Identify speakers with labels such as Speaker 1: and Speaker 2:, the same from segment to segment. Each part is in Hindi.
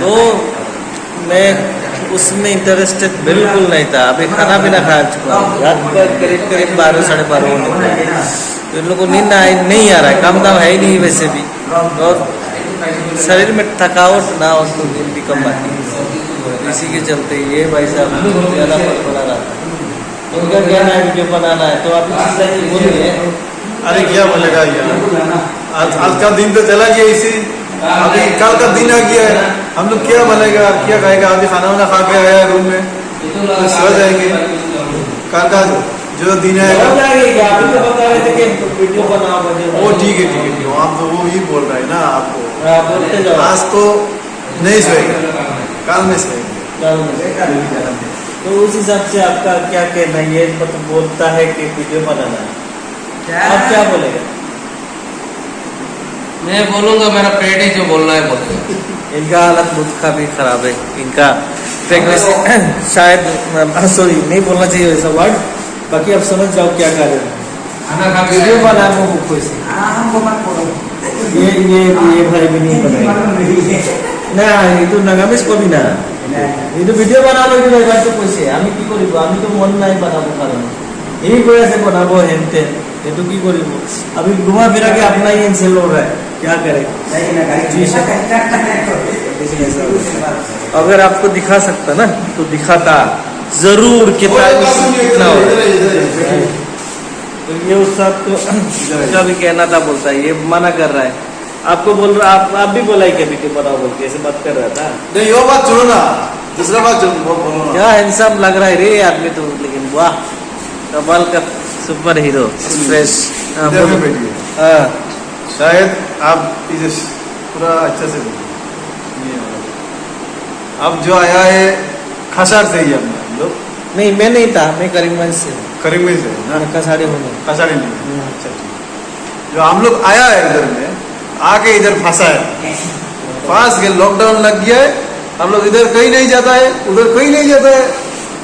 Speaker 1: वो मैं उसमें इंटरेस्टेड बिल्कुल नहीं था। अभी खाना पीना खा चुका हूँ, रात को करीब 12 साढ़े 12 होने को है। तो इन लोगों को नींद नहीं आ रहा है, काम दाम है ही नहीं वैसे भी, और शरीर में थकावट ना हो तो नींद भी कम आती है। इसी के चलते ये भाई साहब ज़्यादा फल बना रहा था। उनका कहना है वीडियो बनाना है, तो आप बोलिए।
Speaker 2: अरे क्या बोलेगा यार, आज का दिन तो चला गया इसी, अभी कल का दिन आ गया है, हम लोग क्या बनेगा क्या खाएगा। अभी खाना वाना खा के आया रूम में, तो सो जाएंगे। कल का जो दिन है वो ठीक है आप तो वो ही बोल रहे हैं ना आपको, आज तो नहीं सोएगा, कल में सोएंगे।
Speaker 1: तो उस हिसाब से आपका क्या कहना है? ये मतलब बोलता है कि वीडियो बनाना है, आप क्या बोलेगा?
Speaker 3: मैं बोलूंगा मेरा पेट ही जो बोलना है बोलेगा।
Speaker 1: इनका हालत मुझ का भी खराब है, इनका प्रेगनेंसी शायद, सॉरी नहीं बोलना चाहिए ऐसा वर्ड, बाकी आप समझ जाओ क्या कर रहे हैं। वीडियो बना वो कोई से ये भाई भी नहीं बनाएगा ना, ये तो नगामिस को भी ना, ये तो वीडियो बनाबो कि भाई तो कैसे আমি কি করিব, আমি তো মন নাই বানাবো, কারণ এই করে से बनाबो हेनते, ये तो की करिब। अभी घुमा फिरा के अपना ही इंसेल हो रहा है, क्या करें। अगर आपको दिखा सकता ना तो दिखाता जरूर कितना हो। तो ये उस साहब तो उसका भी कहना था, बोलता है ये मना कर रहा है, आपको बोल रहा, आप भी बोला है कि वीडियो बनाओ बोल के, ऐसे बात कर रहा था।
Speaker 2: नहीं वो बात छोड़ो ना, दूसरा बात बोलो।
Speaker 1: क्या हैंडसम लग रहा है रे आदमी तो, लेकिन वाह कमाल का सुपर हीरो एक्सप्रेस।
Speaker 2: शायद आप इसे पूरा अच्छा से अब जो आया है खसार से ही हम लोग।
Speaker 1: नहीं मैं नहीं था, मैं करीमगंज से,
Speaker 2: करीमगंज से ना,
Speaker 1: कसाड़े होने
Speaker 2: खसाड़ी नहीं। अच्छा ठीक, जो हम लोग आया है इधर में आके इधर फंसा है, फंस के लॉकडाउन लग गया है, हम लोग इधर कहीं नहीं जाता है, उधर कहीं नहीं जाता है,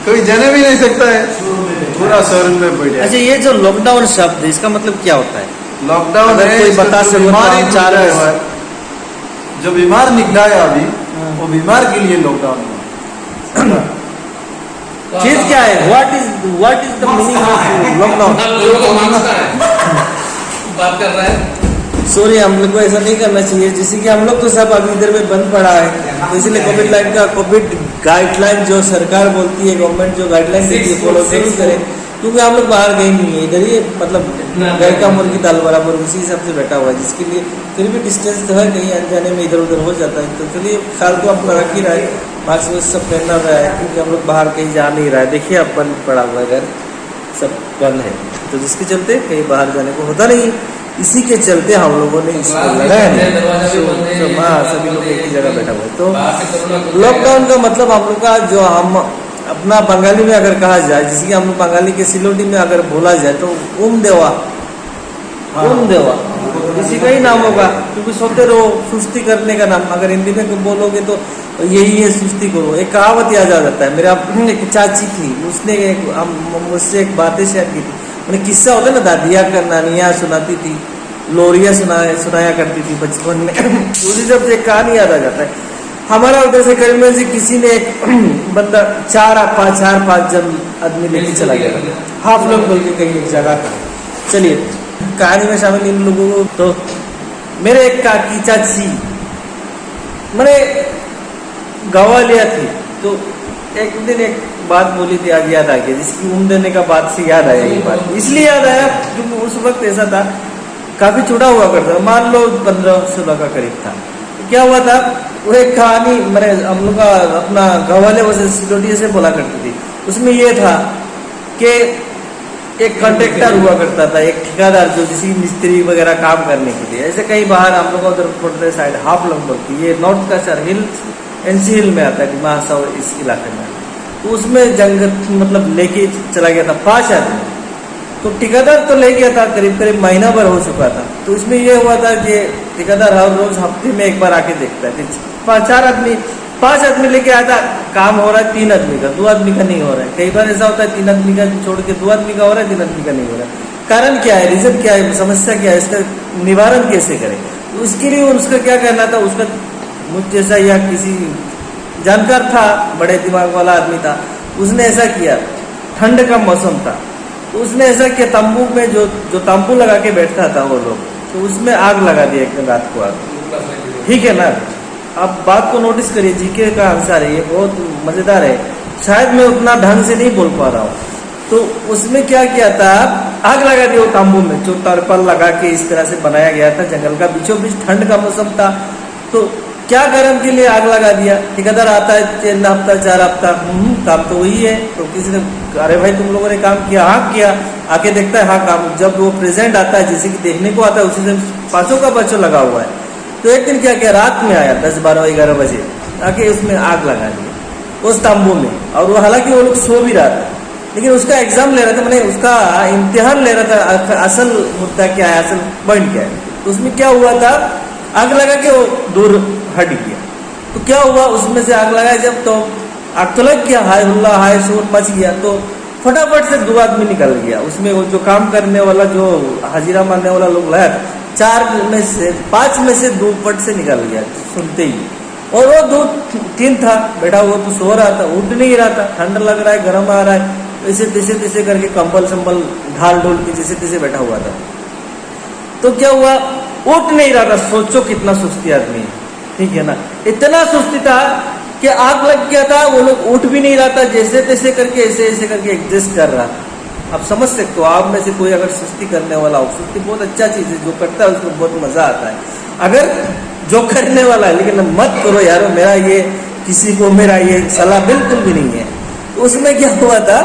Speaker 2: कहीं जाने भी नहीं सकता है, पूरा शहर में बैठे।
Speaker 1: अच्छा ये जो लॉकडाउन शब्द इसका मतलब क्या होता है?
Speaker 2: लॉकडाउन है
Speaker 1: कोई बता
Speaker 2: बीमारी
Speaker 1: सकता,
Speaker 2: जो बीमार निकला है अभी वो बीमार के लिए लॉकडाउन है।
Speaker 1: चीज क्या है? What is the meaning of lockdown?
Speaker 3: बात कर रहा है।
Speaker 1: सॉरी, हम लोग को ऐसा नहीं करना चाहिए, जैसे कि हम लोग तो सब अभी इधर में बंद पड़ा है, तो इसलिए कोविड गाइडलाइन जो सरकार बोलती है, गवर्नमेंट जो गाइडलाइन देती है फॉलो जरूर करें, क्योंकि हम लोग बाहर गए नहीं है, इधर ही मतलब घर का मुर्गी दाल बराबर उसी हिसाब से बैठा हुआ है, जिसके लिए फिर भी डिस्टेंस तो है, कहीं अनजाने में इधर उधर हो जाता है। तो चलिए ख्याल तो आपका रख ही रहा है, मास्क वास्क सब पहनना रहा है, क्योंकि हम लोग बाहर कहीं जा नहीं रहा है। देखिए अब बंद पड़ा हुआ है, घर सब बंद है, तो जिसके चलते कहीं बाहर जाने को होता नहीं, इसी के चलते हम लोगों ने इसको लगाया नहीं। हाँ सभी लोग एक ही जगह बैठा हुआ है। तो लॉकडाउन का मतलब हम लोग का जो हम अपना बंगाली में अगर कहा जाए, जैसे कि हम लोग बंगाली के सिलोटी में अगर बोला जाए तो उम देवा इसी का ही नाम होगा, क्योंकि सोते रहो, सुस्ती करने का नाम। अगर हिंदी में बोलोगे तो यही है, सुस्ती करो। एक कहावत याद आ जाता है, मेरा एक चाची थी, उसने मुझसे एक बातें शेयर की थी, मैंने किस्सा होता है ना, दादिया का नानिया सुनाती थी, लोरिया सुनाया करती थी बचपन में। उसी जब से कहानी याद आ जाता है। हमारा उधर से करीब से किसी ने एक बंदा चार पाँच जन आदमी लेके चला गया, हाफ लोग बोल के कहीं एक जगह का। चलिए कहानी में शामिल इन लोगों को, तो मेरे एक काकी चाची मैंने गवालिया थी, तो एक दिन एक बात बोली थी, आज याद आ गया, जिसकी उम्र देने का बात से याद आया। ये बात इसलिए याद आया क्योंकि उस वक्त ऐसा था, काफी छोटा हुआ करता, मान लो 15-16 का करीब था। तो क्या हुआ था, वो एक कहानी मैंने हम लोग का अपना गवाले वैसे सिलोटी से बोला करती थी। उसमें ये था कि एक कॉन्ट्रैक्टर हुआ करता था, एक ठेकेदार, जो किसी मिस्त्री वगैरह काम करने के लिए, ऐसे कहीं बाहर हम लोग उधर पड़ते साइड हाफ लगभग थी, ये नॉर्थ का शहर हिल्स एनसी हिल में आता है, डिमासा इस इलाके में। तो उसमें जंगल मतलब लेके चला गया था 5 आदमी, तो ठेकेदार तो ले गया था, करीब महीना भर हो चुका था। तो इसमें यह हुआ था कि ठेकेदार हर रोज हफ्ते में एक बार आके देखता है, 5 आदमी लेके आता, काम हो रहा है 3 आदमी का, 2 आदमी का नहीं हो रहा है। कई बार ऐसा होता है 3 आदमी का छोड़ के 2 आदमी का हो रहा है, 3 आदमी का नहीं हो रहा है। कारण क्या है, रीजन क्या है, समस्या क्या है, इसका निवारण कैसे करें? तो उसके लिए उसका क्या करना था, उसका मुझ जैसा या किसी जानकार था, बड़े दिमाग वाला आदमी था, उसने ऐसा किया। ठंड का मौसम था तो उसने ऐसा किया, तंबू में जो तंबू लगा के बैठता था वो लोग, तो उसमें आग लगा दिया एक दिन रात को आग। ठीक है ना, आप बात को नोटिस करिए, जीके का आंसर है ये, बहुत मजेदार है। शायद मैं उतना ढंग से नहीं बोल पा रहा हूँ। तो उसमें क्या किया था, आग लगा दिया वो तंबू में, जो तरपल लगा के इस तरह से बनाया गया था जंगल का बीचों बीच, ठंड का मौसम था। तो क्या गर्म के लिए आग लगा दिया। ठेकेदार आता है 3 हफ्ता 4 हफ्ता, काम तो वही है। तो किसी ने, अरे भाई तुम लोगों ने काम किया? हाँ किया। आके देखता है, हाँ काम। जब वो प्रेजेंट आता है, जैसे कि देखने को आता है, उसी दिन 5 का 5 लगा हुआ है। तो एक दिन क्या किया, रात में आया 10, 12, 11 बजे, आके उसमें आग लगा दी उस तंबू में। और वो हालांकि वो लोग सो भी रहा था, लेकिन उसका एग्जाम ले रहा था, मैंने उसका इम्तिहान ले रहा था, असल मुद्दा क्या है, असल पॉइंट क्या है। तो उसमें क्या हुआ था, आग लगा के वो दूर हट गया। तो क्या हुआ, उसमें से आग लगाया जब, तो आग तो लग गया, हाय हुल्ला हाय शोर मच गया। तो फटाफट से 2 आदमी निकल गया उसमें। वो जो काम करने वाला, जो हाजिरा मारने वाला लोग लाया, 5 में से 2 फट से निकल गया सुनते ही। और वो 2-3 था बैठा, वो तो सो रहा था, उठ नहीं रहा था, ठंड लग रहा है, गर्म आ रहा है, ऐसे तैसे करके कंबल संबल ढाल ढोल के जैसे तैसे बैठा हुआ था। तो क्या हुआ, उठ नहीं रहा था। सोचो कितना सुस्ती आदमी है, ठीक है ना। इतना सुस्ती था कि आग लग गया था, वो लोग उठ भी नहीं रहा था, जैसे तैसे करके ऐसे करके एडजस्ट कर रहा था। आप समझ सकते हो, आप में से कोई अगर सुस्ती करने वाला हो, सुस्ती बहुत अच्छा चीज है, जो करता है उसको बहुत मजा आता है। अगर जो करने वाला है, लेकिन मत करो यारो, मेरा ये किसी को मेरा ये सलाह बिल्कुल भी नहीं है। तो उसमें क्या हुआ था,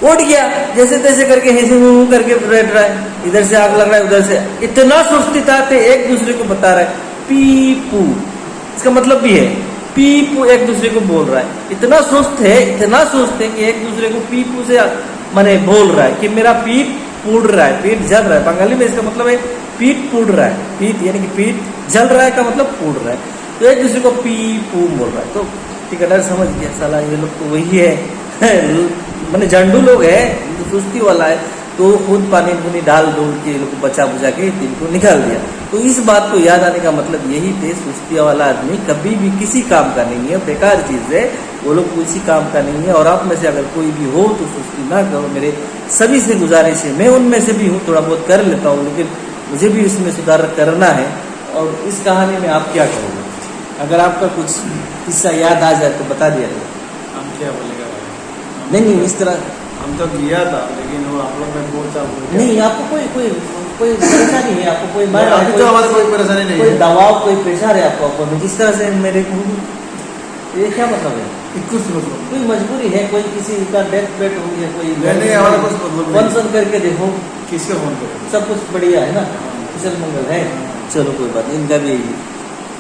Speaker 1: उठ गया जैसे तैसे करके, ऐसे मुंह करके बैठ रहा है, इधर से आग लग रहा है, उधर से। इतना सुस्ती था कि एक दूसरे को बता रहा है पीपू, इसका मतलब भी है पीपू, एक दूसरे को बोल रहा है। इतना सुस्त है कि एक दूसरे को पीपू से माने बोल रहा है कि मेरा पीठ फूट रहा है, पीठ जल रहा है। बंगाली में इसका मतलब है पीठ फूट रहा है, पीठ यानी कि पीठ जल रहा है का मतलब फूट रहा है। तो एक दूसरे को पीपू बोल रहा है। तो ठेकेदार समझ गया, साला ये लोग तो वही है मैंने झंडू लोग है, सुस्ती वाला है। तो खुद पानी डाल डोल के लोग को बचा बुझा के दिन को निकाल दिया। तो इस बात को याद आने का मतलब यही थे, सुस्ती वाला आदमी कभी भी किसी काम का नहीं है, बेकार चीज है, वो लोग किसी काम का नहीं है। और आप में से अगर कोई भी हो तो सुस्ती ना करो, मेरे सभी से गुजारिश है। मैं उनमें से भी हूँ, थोड़ा बहुत कर लेता हूँ, लेकिन मुझे भी इसमें सुधार करना है। और इस कहानी में आप क्या करोगे? अगर आपका कुछ किस्सा याद आ जाए तो बता दिया।
Speaker 2: हम क्या बोलेगा भाई?
Speaker 1: नहीं, इस तरह
Speaker 2: हम तो किया था, लेकिन वो आप लोग में बहुत सा
Speaker 1: नहीं। आपको कोई परेशानी है? आपको कोई
Speaker 2: अभी तो हमारे कोई परेशानी नहीं
Speaker 1: कोई
Speaker 2: है।
Speaker 1: दबाव, कोई प्रेशर है आपको जिस तरह से मेरे को, ये क्या मतलब है?
Speaker 2: कुछ मतलब
Speaker 1: कोई मजबूरी है, कोई किसी का डेथ बेट हो गया, कोई
Speaker 2: नहीं, हमारा कुछ मतलब नहीं।
Speaker 1: फोन करके देखो,
Speaker 2: किसके फोन करें?
Speaker 1: सब कुछ बढ़िया है ना, कुशल मंगल है। चलो कोई बात नहीं, इनका भी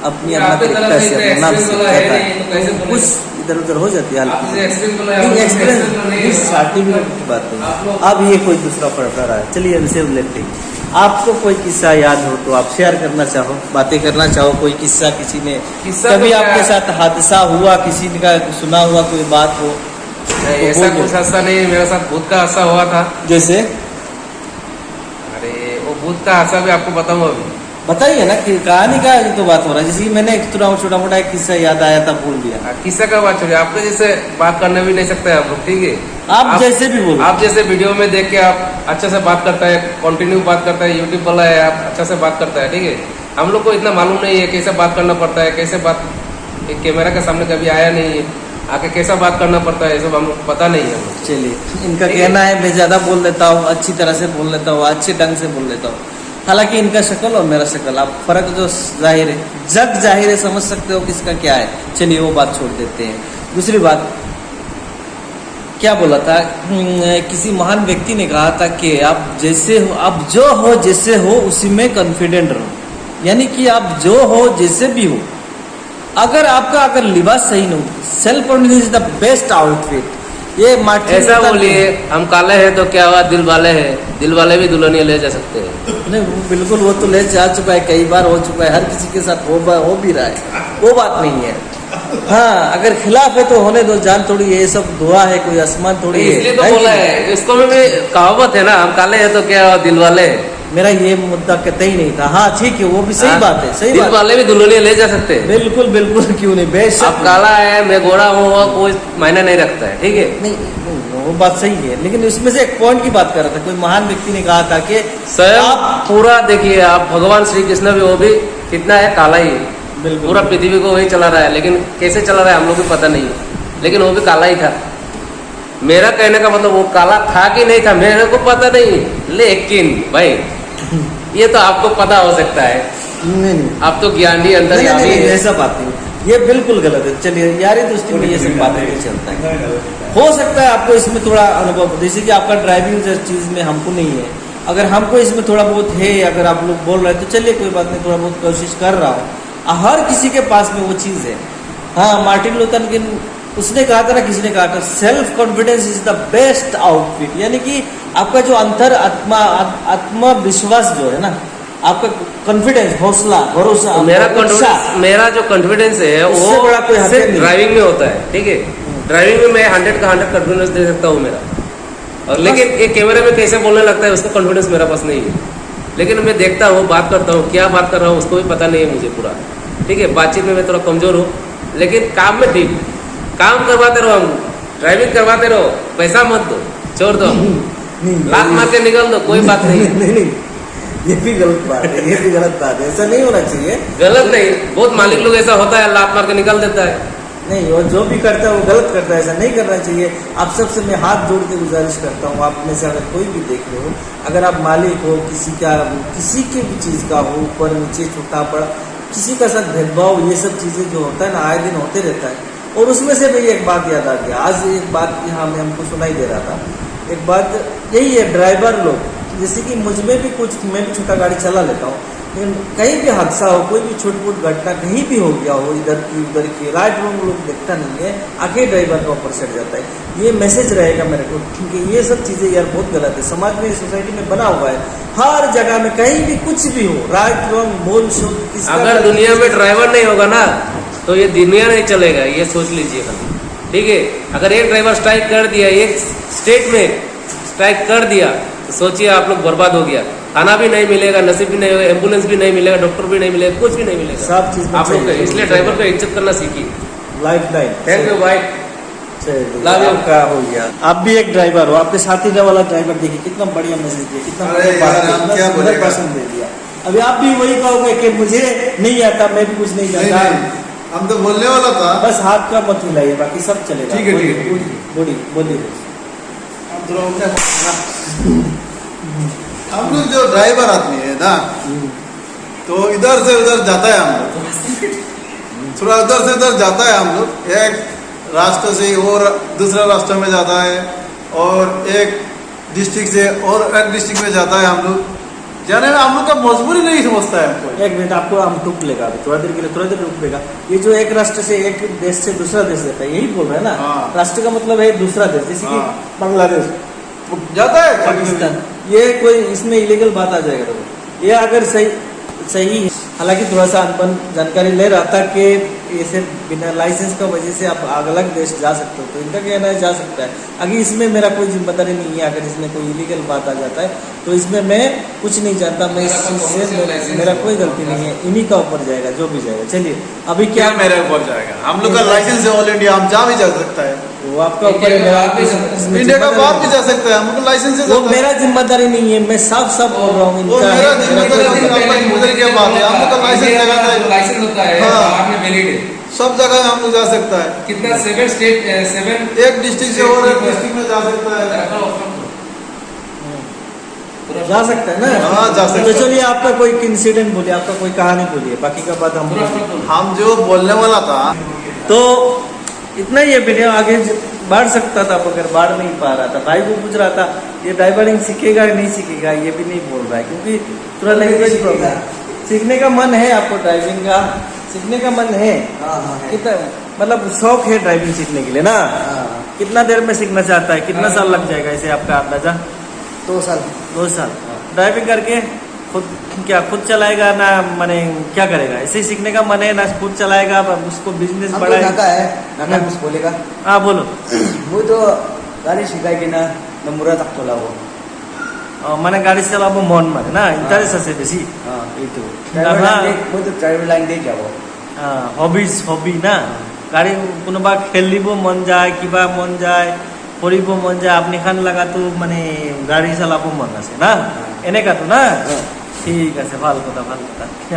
Speaker 1: अपनी
Speaker 3: आपके तरफ से
Speaker 1: अपना नाम से
Speaker 3: एक्सीडेंट वाला है नहीं, तो कैसे
Speaker 1: तो कुछ इधर उधर हो जाती है।
Speaker 3: एक्सपीरियंस
Speaker 1: सर्टिफिकेट की बात
Speaker 3: आप
Speaker 1: है।
Speaker 3: लोग-
Speaker 1: अब ये कोई दूसरा पढ़ रहा है, चलिए इनसे लेते हैं। आपको कोई किस्सा याद हो तो आप शेयर करना चाहो, बातें करना चाहो, कोई किस्सा किसी ने
Speaker 3: किस्सा
Speaker 1: कभी
Speaker 3: तो
Speaker 1: आपके
Speaker 3: क्या-
Speaker 1: साथ हादसा हुआ, किसी का सुना हुआ कोई बात हो
Speaker 3: नहीं,
Speaker 1: तो
Speaker 3: ऐसा
Speaker 1: बोलो।
Speaker 3: कुछ हादसा नहीं, मेरे साथ भूत का हादसा हुआ था।
Speaker 1: जैसे
Speaker 3: अरे वो भूत का हादसा भी आपको बताऊं अभी?
Speaker 1: बताइए ना कि कहानी का ही तो बात हो रहा है। जैसे कि मैंने एक छोटा मोटा एक किस्सा याद आया था, भूल दिया।
Speaker 3: किस्सा का बात छोड़िए, आपके जैसे बात करने भी नहीं सकते आप लोग, ठीक है?
Speaker 1: आप जैसे भी बोलो।
Speaker 3: आप जैसे वीडियो में देख के आप अच्छा से बात करता है, कंटिन्यू बात करता है, यूट्यूब वाला है, आप अच्छा से बात करता है, ठीक है? हम लोग को इतना मालूम नहीं है कैसे बात करना पड़ता है, कैसे बात, एक कैमरा के सामने कभी आया नहीं है, आके कैसा बात करना पड़ता है, ये सब हम लोग पता नहीं है।
Speaker 1: चलिए, इनका कहना है मैं ज्यादा बोल लेता हूँ, अच्छी तरह से बोल लेता हूँ, अच्छे ढंग से बोल लेता हूँ। हालांकि इनका शक्ल और मेरा शक्ल, आप फर्क जो जाहिर है, जग जाहिर है, समझ सकते हो किसका क्या है। चलिए वो बात छोड़ देते हैं। दूसरी बात क्या बोला था, किसी महान व्यक्ति ने कहा था कि आप जैसे हो, आप जो हो जैसे हो उसी में कॉन्फिडेंट रहो। यानी कि आप जो हो जैसे भी हो, अगर लिबास सही नहीं हो, self confidence is the best outfit. ये मार्टिन
Speaker 3: ऐसा
Speaker 1: लूथर
Speaker 3: बोलिए, हम काले हैं तो क्या हुआ, दिल वाले हैं, दिल वाले भी दुल्हनिया ले जा सकते हैं।
Speaker 1: नहीं, वो बिल्कुल, वो तो ले जा चुका है, कई बार हो चुका है, हर किसी के साथ हो भी रहा है, वो बात नहीं है। हाँ, अगर खिलाफ है तो होने दो, जान थोड़ी ये सब धुआ है, कोई आसमान थोड़ी है।
Speaker 3: इसलिए तो बोला है, इसको में भी कहावत है ना, हम काले हैं तो क्या हुआ, दिल वाले हैं।
Speaker 1: मेरा ये मुद्दा कतई नहीं था। हाँ ठीक है, वो भी सही
Speaker 3: हाँ?
Speaker 1: बात है, सही
Speaker 3: दिल
Speaker 1: बात
Speaker 3: वाले भी दुल्हनिया ले जा सकते
Speaker 1: है।
Speaker 3: हैं।
Speaker 1: बिल्कुल बिल्कुल, क्यों नहीं, बेशक।
Speaker 3: आप काला है मैं गोरा हूँ, वो कोई मायने नहीं रखता है, ठीक है।
Speaker 1: नहीं नहीं, वो बात सही है, लेकिन इसमें से एक पॉइंट की बात कर रहा था, कोई महान व्यक्ति ने कहा था कि
Speaker 3: स्वयं
Speaker 1: आप
Speaker 3: पूरा देखिए, आप भगवान श्री कृष्ण भी, वो भी कितना है, काला ही है।
Speaker 1: बिल्कुल
Speaker 3: पूरा पृथ्वी को वही चला रहा है, लेकिन कैसे चला रहा है हम लोग को पता नहीं है, लेकिन वो भी काला ही था। मेरा कहने का मतलब वो काला था कि नहीं था मेरे को पता नहीं, लेकिन भाई ये तो आपको पता हो सकता है।
Speaker 1: नहीं नहीं
Speaker 3: आप तो ज्ञानी अंदर
Speaker 1: नहीं, नहीं, नहीं,
Speaker 3: है।
Speaker 1: ऐसा बात नहीं, ये बिल्कुल गलत है। चलिए यारी दोस्ती में ये सब बातें नहीं चलता है। हो सकता है आपको इसमें थोड़ा अनुभव हो, जैसे कि आपका ड्राइविंग चीज में हमको नहीं है, अगर हमको इसमें थोड़ा बहुत है, अगर आप लोग बोल रहे हैं तो चलिए कोई बात नहीं, थोड़ा बहुत कोशिश कर रहा हूँ। हर किसी के पास में वो चीज़ है। हाँ, मार्टिन लूथर किंग उसने कहा था ना, किसी ने कहा था, self confidence is the best outfit, यानी कि आपका जो अंतर आत्मविश्वास जो है ना, आपका कॉन्फिडेंस, हौसला, भरोसा,
Speaker 3: मेरा जो कॉन्फिडेंस है
Speaker 1: उससे बड़ा कोई
Speaker 3: वो
Speaker 1: हथियार
Speaker 3: सिर्फ
Speaker 1: नहीं।
Speaker 3: ड्राइविंग में होता है, ठीक है। ड्राइविंग में मैं 100 का 100 कॉन्फिडेंस दे सकता हूँ मेरा, और लेकिन ये कैमरे में कैसे बोलने लगता है उसका कॉन्फिडेंस मेरा पास नहीं है। लेकिन मैं देखता हूँ, बात करता हूँ, क्या बात कर रहा हूँ उसको भी पता नहीं है मुझे पूरा, ठीक है। बातचीत में मैं थोड़ा कमजोर हूँ, लेकिन काम में ठीक। काम करवाते रहो, हम ड्राइविंग करवाते रहो, पैसा मत दो, छोड़ दो, लात मार के निकल दो, कोई बात नहीं।
Speaker 1: नहीं नहीं, ये भी गलत बात है, ये भी गलत बात है, ऐसा नहीं होना चाहिए।
Speaker 3: गलत नहीं, बहुत मालिक लोग ऐसा होता है, लात मार के निकल देता है।
Speaker 1: नहीं, वो जो भी करता है वो गलत करता है, ऐसा नहीं करना चाहिए। आप सबसे मैं हाथ जोड़ के गुजारिश करता हूँ, आप में से अगर कोई भी देख रहे हो, अगर आप मालिक हो किसी के भी चीज़ का हो, ऊपर नीचे छोटा बड़ा, किसी का साथ भेदभाव, ये सब चीज़ें जो होता है ना, आए दिन होते रहता है। और उसमें से मेरी एक बात याद आ गया, आज एक बात यहाँ में हमको सुनाई दे रहा था। एक बात यही है, ड्राइवर लोग, जैसे कि मुझ में भी कुछ, मैं भी छोटा गाड़ी चला लेता हूँ, लेकिन कहीं भी हादसा हो, कोई भी छोटी मोटी घटना कहीं भी हो गया हो, इधर की उधर की, राइट रॉन्ग लोग देखता नहीं है, आगे ड्राइवर का ऊपर चढ़ जाता है। ये मैसेज रहेगा मेरे को, क्योंकि ये सब चीज़ें यार बहुत गलत है, समाज में, सोसाइटी में बना हुआ है। हर जगह में कहीं भी कुछ भी हो, राइट रॉन्ग, मोल शोध,
Speaker 3: अगर दुनिया में ड्राइवर नहीं होगा ना तो ये दुनिया नहीं चलेगा, ये सोच लीजिए खाली, ठीक है। अगर एक ड्राइवर स्ट्राइक कर दिया, एक स्टेट में स्ट्राइक कर दिया, तो सोचिए आप लोग बर्बाद हो गया। खाना भी नहीं मिलेगा, नसीब भी नहीं होगा, एम्बुलेंस भी नहीं मिलेगा, डॉक्टर भी नहीं मिलेगा, कुछ भी नहीं मिलेगा,
Speaker 1: सब चीज
Speaker 3: आप लोग। इसलिए ड्राइवर का इज्जत करना सीखिए।
Speaker 1: Life line.
Speaker 3: थैंक यू भाई।
Speaker 1: आपका हो गया, आप भी एक ड्राइवर हो, आपके साथी वाला ड्राइवर देखिए कितना बढ़िया मैसेज दिया, कितना बढ़िया सुंदर भाषण दे दिया। अभी आप भी वही कहोगे कि मुझे नहीं आता, मैं भी कुछ नहीं जानता।
Speaker 2: हम तो बोलने वाला था,
Speaker 1: बस हाथ का मत हिलाइए, बाकी सब चलेगा।
Speaker 2: ठीक है, ठीक है,
Speaker 1: बोलिए।
Speaker 2: हम लोग जो ड्राइवर आदमी है ना, तो इधर से उधर जाता है, हम लोग थोड़ा उधर से उधर जाता है, हम लोग एक रास्ते से और दूसरा रास्ते में जाता है, और एक डिस्ट्रिक्ट से और एक डिस्ट्रिक्ट में जाता है। हम लोग जाने में हम लोग का मजबूरी नहीं समझता है हमको।
Speaker 1: एक मिनट, आपको हम टूक लेगा अभी, थोड़ा देर के लिए, थोड़ा देर रुक लेगा। ये जो एक राष्ट्र से, एक देश से दूसरा देश जाता है, यही बोल रहे हैं ना?
Speaker 2: हाँ।
Speaker 1: राष्ट्र का मतलब है दूसरा देश, जैसे कि
Speaker 2: हाँ।
Speaker 1: बांग्लादेश,
Speaker 2: जाता है
Speaker 1: पाकिस्तान, ये कोई इसमें इलीगल बात आ जाएगा। तो ये अगर सही है, हालांकि थोड़ा सा अनपढ़ जानकारी ले रहा था कि ऐसे बिना लाइसेंस का वजह से आप अलग देश जा सकते हो, तो इनका कहना है जा सकता है। अगर इसमें मेरा कोई जिम्मेदारी नहीं है, अगर इसमें कोई इलीगल बात आ जाता है तो इसमें मैं कुछ नहीं जानता, मैं इस चीज़ से मेरा कोई गलती नहीं है, इन्हीं का ऊपर जाएगा जो भी जाएगा। चलिए अभी क्या
Speaker 2: मेरे ऊपर जाएगा, हम लोग का लाइसेंस है ऑल इंडिया, हम जा भी जा सकता है,
Speaker 1: वो आपका ऊपर है, मेरा इसमें
Speaker 2: इंडिया का बाहर भी
Speaker 1: जिम्मेदारी
Speaker 2: जा सकता है, हमको लाइसेंस है।
Speaker 1: वो मेरा जिम्मेदारी नहीं है, मैं साफ बोल रहा हूँ,
Speaker 2: वो मेरा जिम्मेदारी की बात है, हम लोग का लाइसेंस लगाता है,
Speaker 3: लाइसेंस होता है,
Speaker 2: हाँ।
Speaker 3: बाहर में वैलिड है,
Speaker 2: सब जगह हम लोग जा सकता है।
Speaker 3: कितना 7 स्टेट 7
Speaker 2: एक डिस्ट्रिक्ट से और एक डिस्ट्रिक्ट में जा सकता है,
Speaker 1: जा सकता है ना?
Speaker 2: हाँ, जा सकता
Speaker 1: तो
Speaker 2: है।
Speaker 1: चलिए आपका कोई इंसिडेंट बोलिए, आपका कोई कहानी बोलिए, बाकी का बात
Speaker 2: हम जो बोलने वाला था।
Speaker 1: तो इतना ही है वीडियो, आगे बढ़ सकता था मगर बढ़ नहीं पा रहा था। भाई को पूछ रहा था ये ड्राइवरिंग सीखेगा नहीं सीखेगा, ये भी नहीं बोल रहा है, क्योंकि थोड़ा लैंग्वेज प्रॉब्लम। सीखने का मन है आपको, ड्राइविंग का सीखने का मन है? कितना मतलब शौक है ड्राइविंग सीखने के लिए ना? कितना देर में सीखना चाहता है, कितना साल लग जाएगा इसे, आपका अंदाजा?
Speaker 4: 2 साल।
Speaker 1: 2 साल ड्राइविंग करके खुद चलाएगा ना, माने क्या करेगा? ऐसे ही सीखने का मन है ना, खुद चलाएगा, उसको बिजनेस बढ़ाए?
Speaker 4: नाका कुछ बोलेगा।
Speaker 1: हाँ बोलो।
Speaker 4: वो तो गाड़ी सिखाएगी ना, नंबरा तक चला वो।
Speaker 1: মানে গাড়ি চলাব মন মানে না ইণ্টাৰেষ্ট আছে বেছি
Speaker 4: এইটো
Speaker 1: দাদা-
Speaker 4: মইতো ড্ৰাইভাৰ লাইন দিয়ে যাব
Speaker 1: হবি না গাড়ী কোনোবা খেলিব মন যায় কিবা মন যায় কৰিব মন যায় আপনি খান লাগাতো মানে গাড়ী চলাব মন আছে না এনেকাতো ना ठीक है ভাল কথা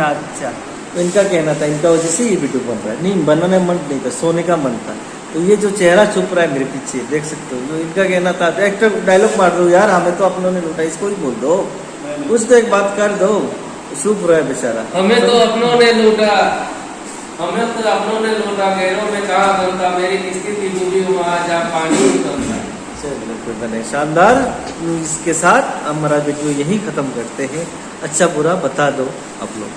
Speaker 1: अच्छा तो इनका कहना था इनका वजह से ये वीडियो बन रहा है नहीं बनने मन नहीं था सोने का मन था तो ये जो चेहरा छुप रहा है मेरे पीछे देख सकते हो जो इनका कहना था एक डायलॉग मार दो यार हमें तो अपनों ने लूटा इसको ही बोल दो कुछ तो एक बात कर दो छुप रहा है बेचारा
Speaker 3: हमें तो अपनों ने लूटा गैरों में कहा बनता मेरी किस्ती की डूबी वहाँ जा पानी निकलता।
Speaker 1: चलो कोई बने शानदार इसके साथ हमारा वीडियो यही खत्म करते हैं अच्छा बुरा बता दो आप लोग।